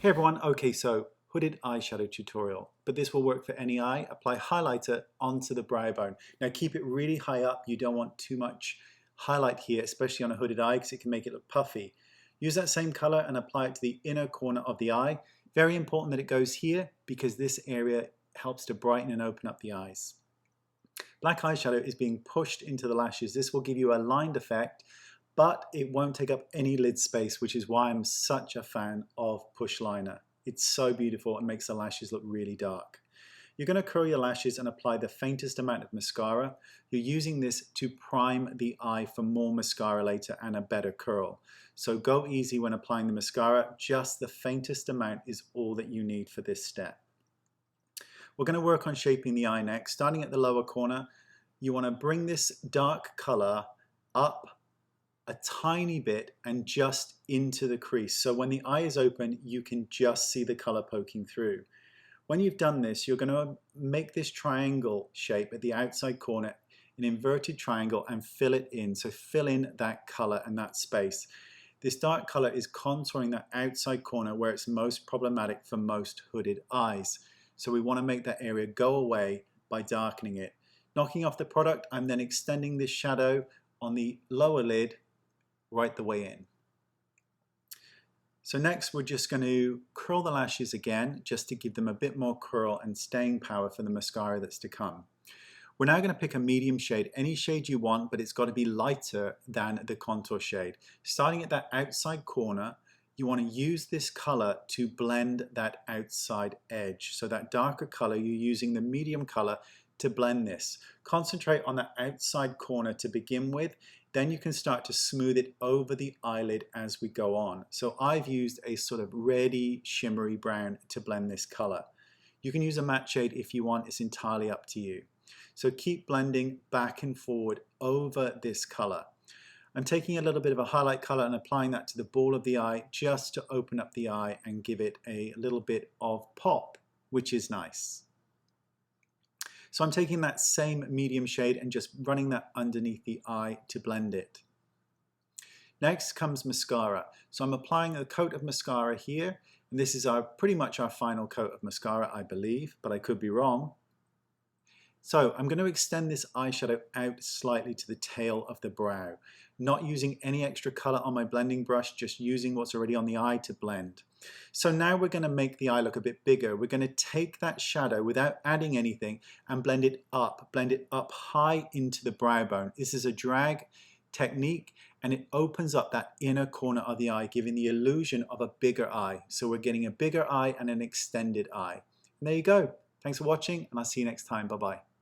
Hey everyone, okay, so hooded eyeshadow tutorial, but this will work for any eye. Apply highlighter onto the brow bone. Now keep it really high up. You don't want too much highlight here, especially on a hooded eye because it can make it look puffy. Use that same color and apply it to the inner corner of the eye. Very important that it goes here because this area helps to brighten and open up the eyes. Black eyeshadow is being pushed into the lashes. This will give you a lined effect, but it won't take up any lid space, which is why I'm such a fan of push liner. It's so beautiful and makes the lashes look really dark. You're going to curl your lashes and apply the faintest amount of mascara. You're using this to prime the eye for more mascara later and a better curl. So go easy when applying the mascara. Just the faintest amount is all that you need for this step. We're going to work on shaping the eye next. Starting at the lower corner, you want to bring this dark color up a tiny bit and just into the crease. So when the eye is open, you can just see the color poking through. When you've done this, you're going to make this triangle shape at the outside corner, an inverted triangle, and fill it in. So fill in that color and that space. This dark color is contouring that outside corner where it's most problematic for most hooded eyes. So we want to make that area go away by darkening it. Knocking off the product, I'm then extending this shadow on the lower lid right the way in. So next we're just going to curl the lashes again just to give them a bit more curl and staying power for the mascara that's to come. We're now going to pick a medium shade, any shade you want, but it's got to be lighter than the contour shade. Starting at that outside corner, you want to use this color to blend that outside edge. So that darker color, you're using the medium color to blend this. Concentrate on that outside corner to begin with, then you can start to smooth it over the eyelid as we go on. So I've used a sort of reddy, shimmery brown to blend this color. You can use a matte shade if you want, it's entirely up to you. So keep blending back and forward over this color. I'm taking a little bit of a highlight color and applying that to the ball of the eye just to open up the eye and give it a little bit of pop, which is nice. So I'm taking that same medium shade and just running that underneath the eye to blend it. Next comes mascara. So I'm applying a coat of mascara here, and this is pretty much our final coat of mascara, I believe, but I could be wrong. So I'm going to extend this eyeshadow out slightly to the tail of the brow, not using any extra color on my blending brush, just using what's already on the eye to blend. So now we're going to make the eye look a bit bigger. We're going to take that shadow without adding anything and blend it up high into the brow bone. This is a drag technique and it opens up that inner corner of the eye, giving the illusion of a bigger eye. So we're getting a bigger eye and an extended eye. And there you go. Thanks for watching and I'll see you next time. Bye-bye.